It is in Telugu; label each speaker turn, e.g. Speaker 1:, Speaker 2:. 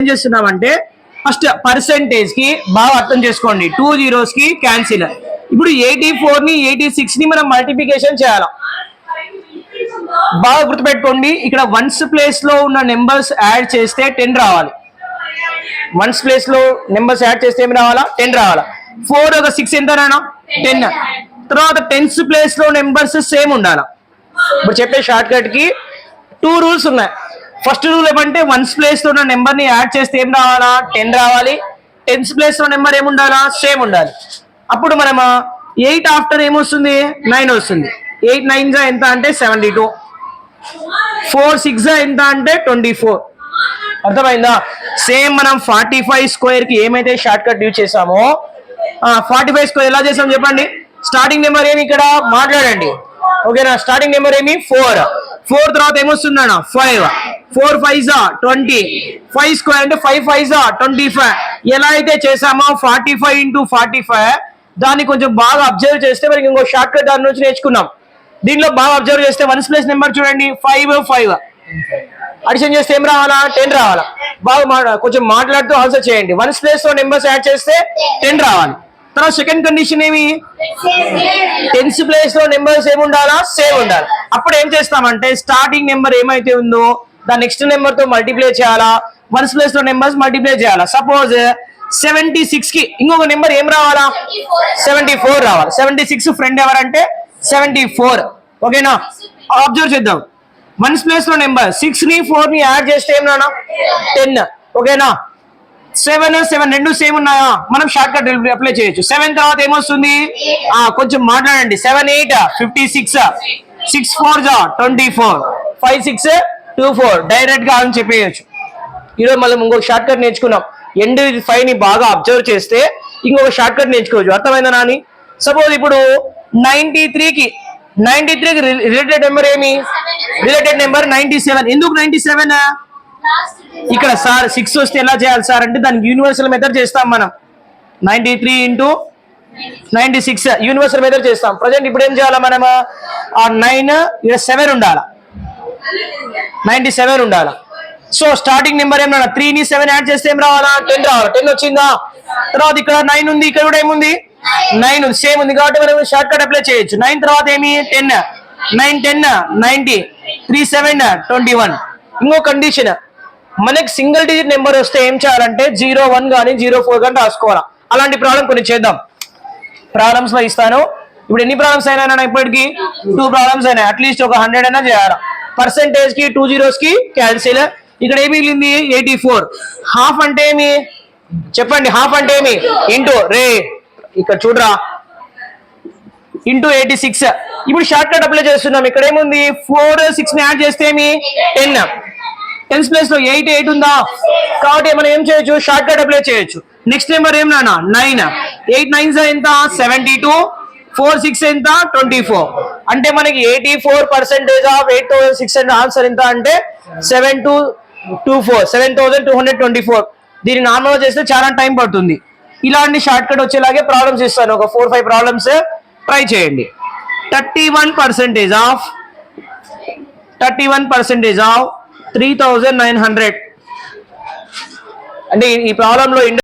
Speaker 1: ఏం చేస్తున్నామంటే ఫస్ట్ పర్సెంటేజ్ కి బాగా అర్థం చేసుకోండి. 2 zeros కి క్యాన్సిల్. ఇప్పుడు 84 ని 86 ని మనం మల్టిప్లికేషన్ చేయాలి. బాగా గుర్తుపెట్టుకోండి, ఇక్కడ వన్స్ ప్లేస్ లో ఉన్న నెంబర్స్ యాడ్ చేస్తే 10 రావాలి. వన్స్ ప్లేస్ లో నెంబర్స్ యాడ్ చేస్తే ఏమి రావాలా? 10 రావాలా. 4 ఒక 6 ఎంత రానా? 10. తర్వాత టెన్స్ ప్లేస్ లో నెంబర్స్ సేమ్ ఉండాలా. ఇప్పుడు చెప్పే షార్ట్ కట్ కి 2 రూల్స్ ఉన్నాయి. ఫస్ట్ రూల్ ఏమంటే వన్స్ ప్లేస్ లో ఉన్న నెంబర్ ని యాడ్ చేస్తే ఏం రావాలా? 10 రావాలి. టెన్స్ ప్లేస్ లో నెంబర్ ఏముండాలా? సేమ్ ఉండాలి. అప్పుడు మనం 8 ఆఫ్టర్ ఏమొస్తుంది? 9 వస్తుంది. 8 9 ఎంత అంటే 72. 4 6 ఎంత అంటే 24. అర్థమైందా? సేమ్ మనం 45 స్క్వేర్ కి ఏమైతే షార్ట్ కట్ యూజ్ చేసామో 45 స్క్వేర్ ఎలా చేసాం చెప్పండి. స్టార్టింగ్ నెంబర్ ఏమి ఇక్కడ మాట్లాడండి, ఓకేనా? స్టార్టింగ్ నెంబర్ ఏమి 4. 4 తర్వాత ఏమొస్తుందన్న 5. 4 5 20. 5 స్క్వేర్ అంటే 5 5 25. ఎలా అయితే చేసామో 45 into 45 దాన్ని కొంచెం బాగా అబ్జర్వ్ చేస్తే మనకి ఇంకో షార్ట్ కట్ దాని నుంచి నేర్చుకున్నాం. దీనిలో బాగా అబ్జర్వ్ చేస్తే వన్స్ ప్లేస్ నెంబర్ చూడండి 5 5. అడిషన్ చేస్తే ఏం రావాలా? 10 రావాలా. బాగా కొంచెం మాట్లాడుతూ ఆన్సర్ చేయండి. వన్స్ ప్లేస్ లో నెంబర్స్ యాడ్ చేస్తే 10 రావాలి. తర్వాత సెకండ్ కండిషన్ ఏమి? టెన్స్ ప్లేస్ లో నెంబర్స్ ఏమి ఉండాలా? సేమ్ ఉండాలి. అప్పుడు ఏం చేస్తామంటే స్టార్టింగ్ నెంబర్ ఏమైతే ఉందో దాని నెక్స్ట్ నెంబర్ తో మల్టిప్లై చేయాలా. వన్స్ ప్లేస్ లో నెంబర్స్ మల్టిప్లై చేయాలా. సపోజ్ 76 కి ఇంకొక నెంబర్ ఏం రావాలా? 74 రావాలి. 76 ఫ్రెండ్ ఎవరంటే 74. ఓకేనా? అబ్జర్వ్ చేద్దాం. వన్స్ ప్లేస్ లో నెంబర్ 6 ని 4 ని యాడ్ చేస్తే ఏం రానా? 10. ఓకేనా? 7 7 రెండు సేమ్ ఉన్నాయా? మనం షార్ట్ కట్ అప్లై చేయొచ్చు. 7 తర్వాత ఏమొస్తుంది? కొంచెం మాట్లాడండి. 7 8 56. 6 4 24. 5 6 24. డైరెక్ట్ గా అని చెప్పేయచ్చు. ఈరోజు మనం ఇంకొక షార్ట్ కట్ నేర్చుకున్నాం. ఎండ్ 5 ని బాగా అబ్జర్వ్ చేస్తే ఇంకొక షార్ట్ కట్ నేర్చుకోవచ్చు. అర్థమైందా నాని? సపోజ్ ఇప్పుడు 93 కి రిలేటెడ్ నెంబర్ ఏమి? Related number 97. ఎందుకు 97? ఇక్కడ సార్ 6 వస్తే ఎలా చేయాలి సార్ అంటే దానికి యూనివర్సల్ మెథడ్ చేస్తాం మనం. 93 into 96 యూనివర్సల్ మెథడ్ చేస్తాం. ప్రజెంట్ ఇప్పుడు ఏం చేయాలా మనం? 9 ఇక్కడ 7 ఉండాలా. 97 ఉండాలా. సో స్టార్టింగ్ నెంబర్ ఏమన్నా 3 ని 7 యాడ్ చేస్తే ఏం రావాలా? 10 రావాలా. 10 వచ్చిందా? తర్వాత ఇక్కడ 9 ఉంది, ఇక్కడ కూడా ఏముంది? 9 ఉంది. సేమ్ ఉంది కాబట్టి మనం షార్ట్ కట్ అప్లై చేయొచ్చు. 9 తర్వాత ఏమి? 10. 9 10 90. 3 7 21. ఇంకో కండిషన్, మనకి సింగిల్ డిజిట్ నెంబర్ వస్తే ఏం చేయాలంటే 01 కానీ 04 కానీ రాసుకోవాలా. అలాంటి ప్రాబ్లం కొన్ని చేద్దాం. ప్రాబ్లమ్స్ లో ఇస్తాను. ఇప్పుడు ఎన్ని ప్రాబ్లమ్స్ అయినా ఇప్పటికి 2 ప్రాబ్లమ్స్ అయినాయి. అట్లీస్ట్ ఒక 100 అయినా చేయాలా. పర్సెంటేజ్ కి 2 zeros కి క్యాన్సిల్. ఇక్కడ ఏమి మిగిలింది? 84. హాఫ్ అంటే ఏమి చెప్పండి? హాఫ్ అంటే ఏమి? ఇంటూ రే ఇక్కడ చూడరా ఇంటూ 86. ఇప్పుడు షార్ట్ కట్ అప్లై చేస్తున్నాం. ఇక్కడ ఏముంది? 4 6 ని యాడ్ చేస్తే ఏమి? 10. టెన్స్ ప్లేస్ లో 8 8 ఉందా కాబట్టి మనం ఏం చేయొచ్చు? షార్ట్ కట్ అప్లై చేయొచ్చు. నెక్స్ట్ నెంబర్ ఏం నాన్న? 9. 8 9 ఎంత? 72. 4 6 ఎంత? 24. అంటే మనకి 84% ఆఫ్ 8600 ఆన్సర్ ఎంత అంటే 7224. దీన్ని నార్మల్ చేస్తే చాలా టైం పడుతుంది. ఇలాంటి షార్ట్ కట్ వచ్చేలాగే ప్రాబ్లమ్స్ ఇస్తాను. ఒక 4 5 ప్రాబ్లమ్స్ ట్రై చేయండి. 31% ఆఫ్ 3900 అంటే ఈ ప్రాబ్లంలో